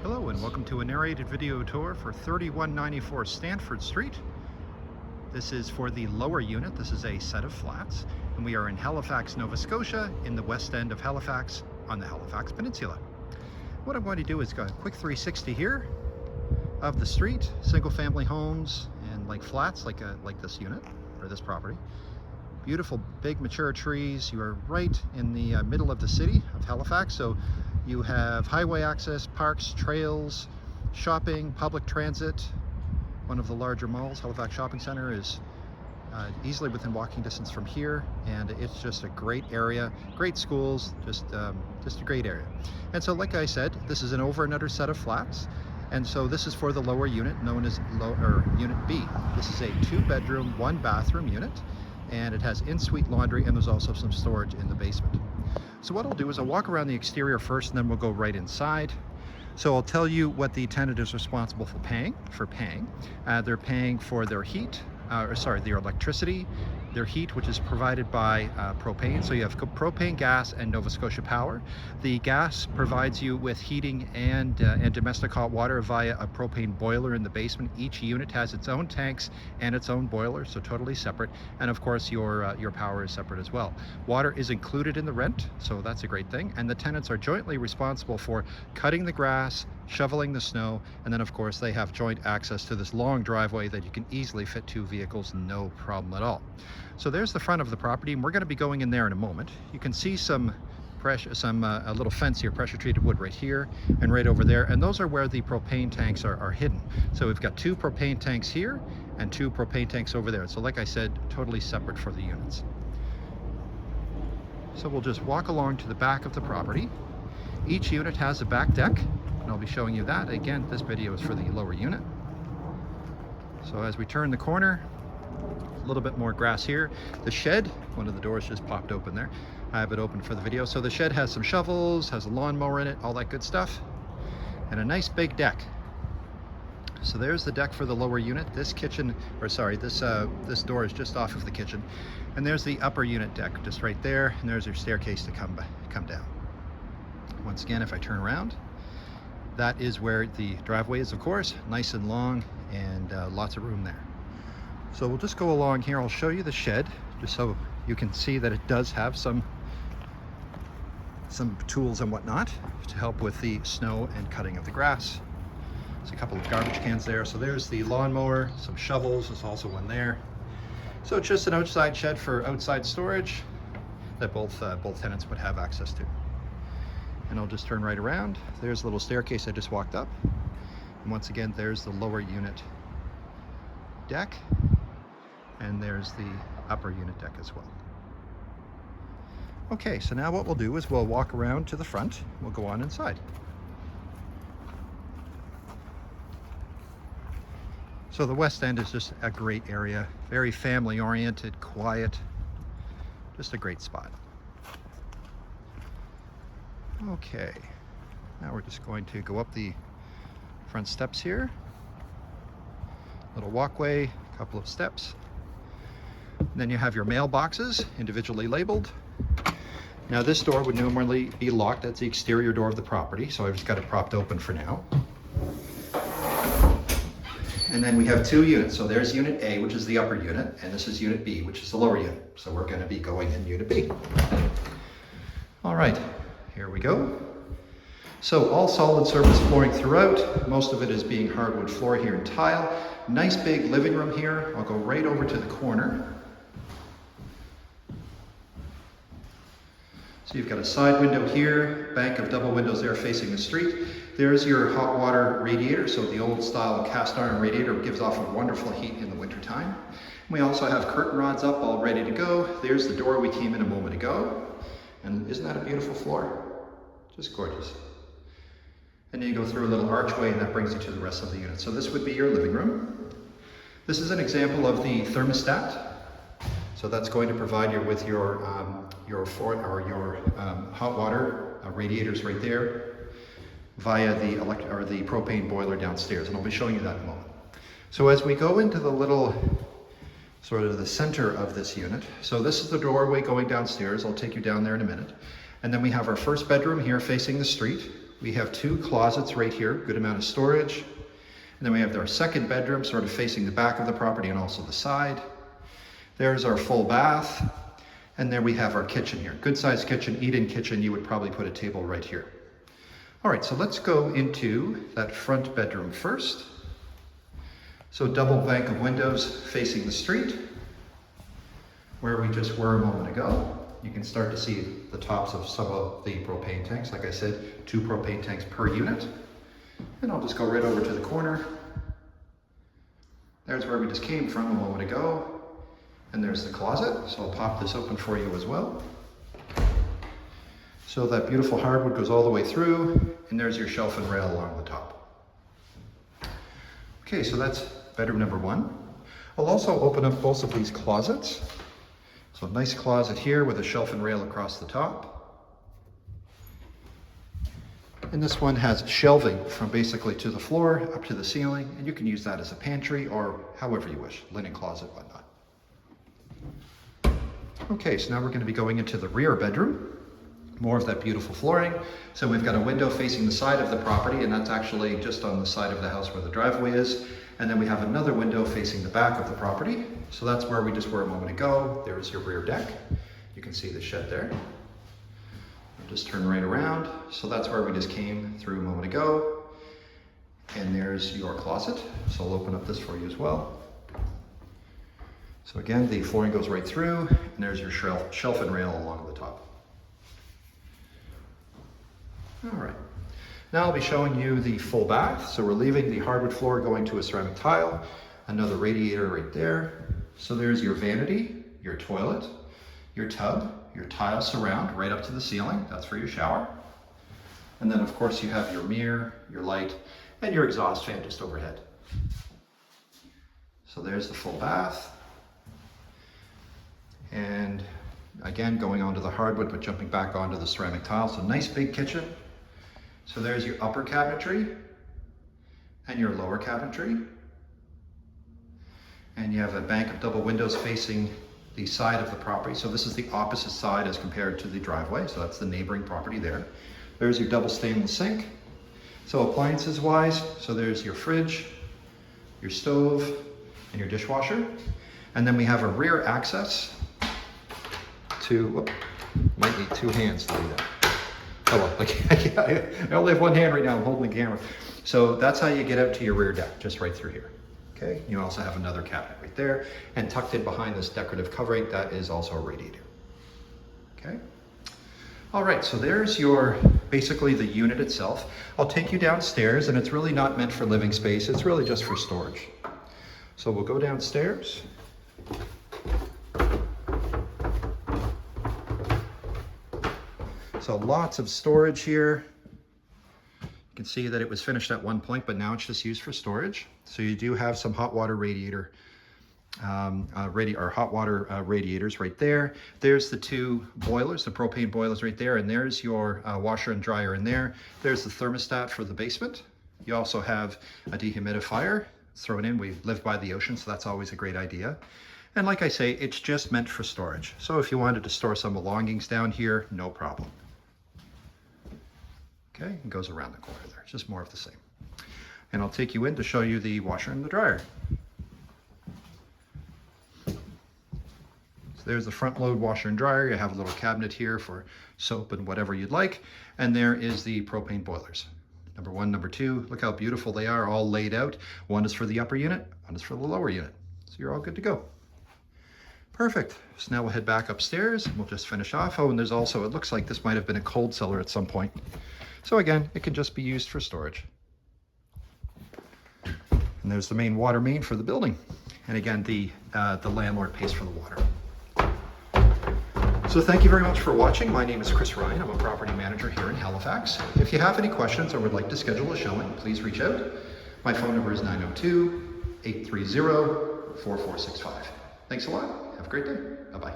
Hello and welcome to a narrated video tour for 3194 Stanford Street. This is for the lower unit. This is a set of flats, and we are in Halifax, Nova Scotia, in the west end of Halifax on the Halifax Peninsula. What I'm going to do is go a quick 360 here of the street, single family homes and like flats like this unit or this property. Beautiful big mature trees. You are right in the middle of the city of Halifax, so you have highway access, parks, trails, shopping, public transit. One of the larger malls, Halifax Shopping Center, is easily within walking distance from here, and it's just a great area, great schools, just a great area. And so, like I said, this is an over and under set of flats, and so this is for the lower unit, known as Unit B. This is a 2-bedroom, 1-bathroom unit, and it has in-suite laundry, and there's also some storage in the basement. So what I'll do is I'll walk around the exterior first, and then we'll go right inside. So I'll tell you what the tenant is responsible for paying. They're paying for their heat, their electricity, their heat, which is provided by propane. So you have propane, gas, and Nova Scotia Power. The gas provides you with heating and domestic hot water via a propane boiler in the basement. Each unit has its own tanks and its own boiler, so totally separate. And of course, your power is separate as well. Water is included in the rent, so that's a great thing. And the tenants are jointly responsible for cutting the grass, shoveling the snow, and then of course they have joint access to this long driveway that you can easily fit 2 vehicles, no problem at all. So there's the front of the property, and we're going to be going in there in a moment. You can see a little fence here, pressure treated wood right here and right over there, and those are where the propane tanks are hidden. So we've got 2 propane tanks here and 2 propane tanks over there. So like I said, totally separate for the units. So we'll just walk along to the back of the property. Each unit has a back deck, and I'll be showing you that. Again, this video is for the lower unit. So as we turn the corner, a little bit more grass here. The shed, one of the doors just popped open there. I have it open for the video. So the shed has some shovels, has a lawnmower in it, all that good stuff, and a nice big deck. So there's the deck for the lower unit. This door is just off of the kitchen, and there's the upper unit deck just right there, and there's your staircase to come down. Once again, if I turn around, that is where the driveway is, of course, nice and long, and lots of room there. So we'll just go along here. I'll show you the shed just so you can see that it does have some tools and whatnot to help with the snow and cutting of the grass. There's a couple of garbage cans there. So there's the lawnmower, some shovels, there's also one there. So it's just an outside shed for outside storage that both tenants would have access to. And I'll just turn right around. There's a little staircase I just walked up. And once again, there's the lower unit deck. And there's the upper unit deck as well. Okay, so now what we'll do is we'll walk around to the front. We'll go on inside. So the west end is just a great area. Very family oriented, quiet, just a great spot. Okay, now we're just going to go up the front steps here. Little walkway, a couple of steps. And then you have your mailboxes, individually labeled. Now this door would normally be locked. That's the exterior door of the property, so I've just got it propped open for now. And then we have 2 units. So there's Unit A, which is the upper unit, and this is Unit B, which is the lower unit. So we're going to be going in Unit B. All right, here we go. So all solid surface flooring throughout. Most of it is being hardwood floor here and tile. Nice big living room here. I'll go right over to the corner. So you've got a side window here, bank of double windows there facing the street. There's your hot water radiator. So the old style cast iron radiator gives off a wonderful heat in the wintertime. We also have curtain rods up, all ready to go. There's the door we came in a moment ago. And isn't that a beautiful floor? Just gorgeous. And then you go through a little archway, and that brings you to the rest of the unit. So this would be your living room. This is an example of the thermostat. So that's going to provide you with your hot water radiators right there via the propane boiler downstairs, and I'll be showing you that in a moment. So as we go into the little sort of the center of this unit, so this is the doorway going downstairs. I'll take you down there in a minute. And then we have our first bedroom here facing the street. We have 2 closets right here, good amount of storage. And then we have our second bedroom sort of facing the back of the property and also the side. There's our full bath. And there we have our kitchen here. Good sized kitchen, eat-in kitchen. You would probably put a table right here. All right, so let's go into that front bedroom first. So double bank of windows facing the street, where we just were a moment ago. You can start to see the tops of some of the propane tanks. Like I said, 2 propane tanks per unit. And I'll just go right over to the corner. There's where we just came from a moment ago. And there's the closet. So I'll pop this open for you as well. So that beautiful hardwood goes all the way through. And there's your shelf and rail along the top. Okay, so that's bedroom number 1. I'll also open up both of these closets. So a nice closet here with a shelf and rail across the top. And this one has shelving from basically to the floor up to the ceiling, and you can use that as a pantry or however you wish, linen closet, whatnot. Okay, so now we're going to be going into the rear bedroom. More of that beautiful flooring. So we've got a window facing the side of the property, and that's actually just on the side of the house where the driveway is. And then we have another window facing the back of the property. So that's where we just were a moment ago. There's your rear deck. You can see the shed there. Just turn right around. So that's where we just came through a moment ago. And there's your closet. So I'll open up this for you as well. So again, the flooring goes right through, and there's your shelf and rail along the top. All right. Now I'll be showing you the full bath. So we're leaving the hardwood floor, going to a ceramic tile, another radiator right there. So there's your vanity, your toilet, your tub, your tile surround right up to the ceiling. That's for your shower. And then of course you have your mirror, your light, and your exhaust fan just overhead. So there's the full bath. And again, going onto the hardwood, but jumping back onto the ceramic tile. So nice big kitchen. So there's your upper cabinetry and your lower cabinetry. And you have a bank of double windows facing the side of the property. So this is the opposite side as compared to the driveway. So that's the neighboring property there. There's your double stainless sink. So appliances wise, so there's your fridge, your stove, and your dishwasher. And then we have a rear access to, whoop, might need 2 hands to do that. Oh well, I only have 1 hand right now, I'm holding the camera. So that's how you get out to your rear deck, just right through here. Okay, you also have another cabinet right there, and tucked in behind this decorative covering, that is also a radiator. Okay. All right, so there's your, basically the unit itself. I'll take you downstairs, and it's really not meant for living space, it's really just for storage. So we'll go downstairs. So lots of storage here. You can see that it was finished at one point, but now it's just used for storage. So you do have some hot water radiator, hot water radiators right there. There's the 2 boilers, the propane boilers right there, and there's your washer and dryer in there. There's the thermostat for the basement. You also have a dehumidifier thrown in. We live by the ocean, so that's always a great idea. And like I say, it's just meant for storage. So if you wanted to store some belongings down here, no problem. Okay, it goes around the corner there. It's just more of the same. And I'll take you in to show you the washer and the dryer. So there's the front load washer and dryer. You have a little cabinet here for soap and whatever you'd like. And there is the propane boilers. Number 1, number 2, look how beautiful they are, all laid out. One is for the upper unit, one is for the lower unit. So you're all good to go. Perfect. So now we'll head back upstairs and we'll just finish off. Oh, and there's also, it looks like this might have been a cold cellar at some point. So again, it can just be used for storage. And there's the main water main for the building. And again, the landlord pays for the water. So thank you very much for watching. My name is Chris Ryan. I'm a property manager here in Halifax. If you have any questions or would like to schedule a showing, please reach out. My phone number is 902-830-4465. Thanks a lot. Have a great day. Bye-bye.